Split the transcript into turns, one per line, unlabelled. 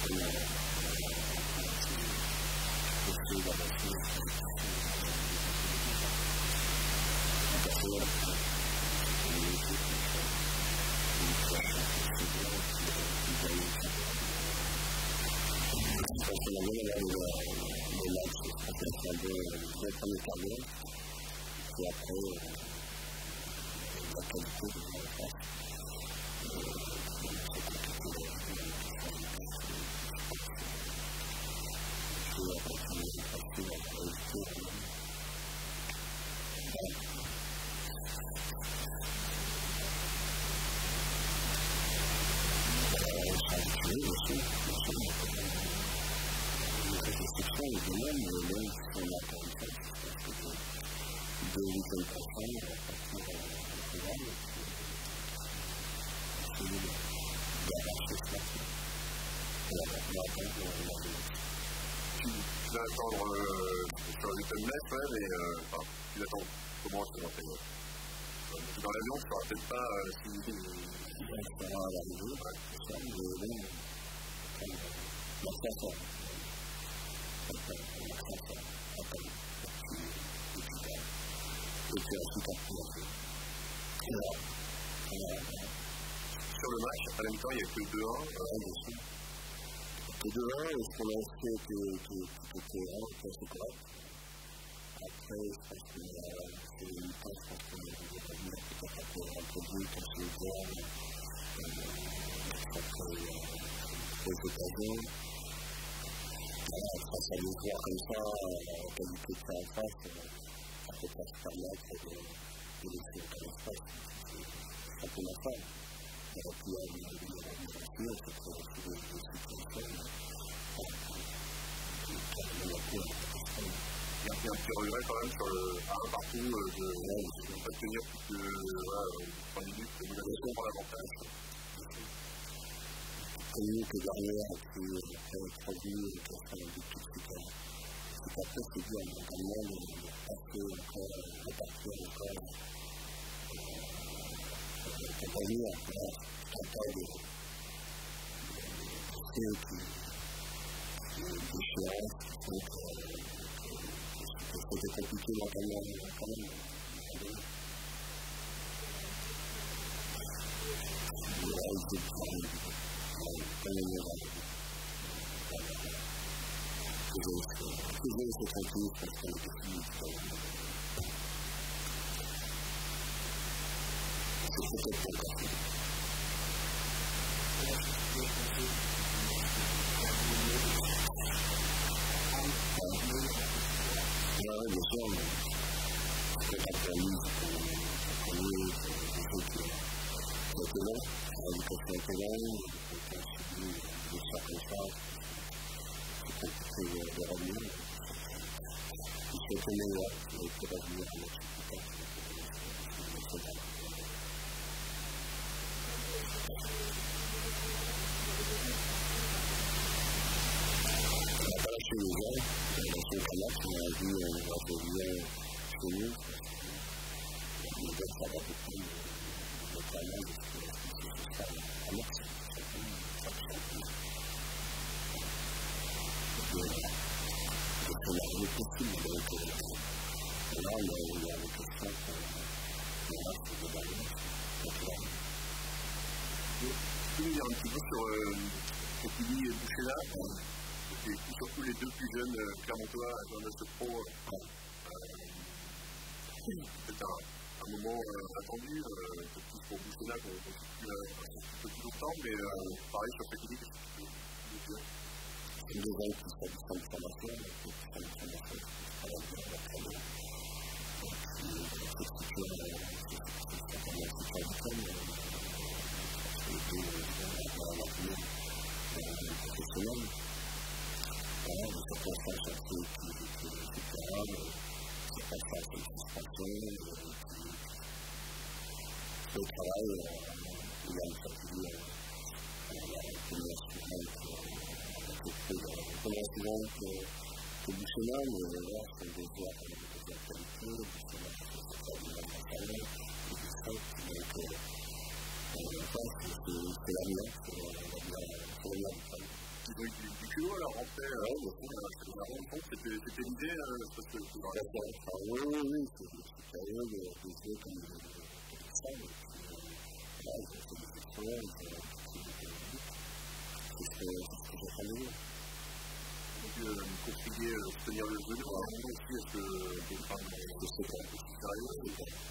Tu vas attendre sur les tonnets, ouais, mais tu l'attends comment c'est dans dans l'avion, tu ne sauras peut-être pas si tu seras à l'arrivée, sur le match, en même temps, il n'y a que 2-1. Que 2-1, et ce qu'on a fait était assez correct. Après, je pense que c'est une passe, je pense qu'on est revenu peut-être un peu vite, on s'est ouvert, après les occasions. Face à des joueurs comme ça, la qualité de ça en face, ça peut pas se permettre de laisser aucun espace. C'est un peu ma femme. Il aurait pu y avoir une voiture, ça pourrait être des situations. Il y a un petit regret quand même sur le partout de ne pas tenir plus que 3 minutes de négociation pour l'avantage. C'est mieux que derrière, et puis après 3 minutes, et puis après on dit tout de suite. C'est après, c'est dur, mentalement, de passer encore, repartir encore. Pour revenir, c'est pas de déchéance, c'était compliqué mentalement quand même. Toujours c'est tranquille parce qu'on est petit. C'est peut-être pas facile. Oui, bien sûr, mais c'est pas pour nous, c'est pour nous, c'est pour là. L'éducation était là, on subit des choses comme ça. C'est compliqué de revenir. Il faut être meilleur, il faut revenir à notre éducation. On n'a pas lâché les gens, on a lâché le Kanak, on a vu, on va revenir chez nous. On va faire ça beaucoup, notamment, c'est possible, donc là, il y a des questions qui restent de balance. Tu veux dire un petit peu sur ce que tu dis Boucher-là, et surtout les deux plus jeunes Clermontois dans notre pro, c'est un moment attendu, peut-être plus pour Boucher-là qu'on ne suit plus longtemps, mais pareil sur cette idée, qu'est-ce que tu veux dire? Des gens qui sont du centre de formation, que Boucher-là, mais là, c'est des joueurs de qualité, Boucher-là, c'est de la matériel, et du stress, donc c'est l'avenir, c'est l'avenir du travail. Tu veux qu'il
la rencontre, c'était l'idée, parce que c'est dans la série.
Oui, c'est période des jeux comme ça, et puis là, ils ont fait des expériences, c'est ce que j'ai fait de mieux.
Donc, conseiller tenir le jeu, aussi, est-ce que des femmes c'est sérieux,
mais pas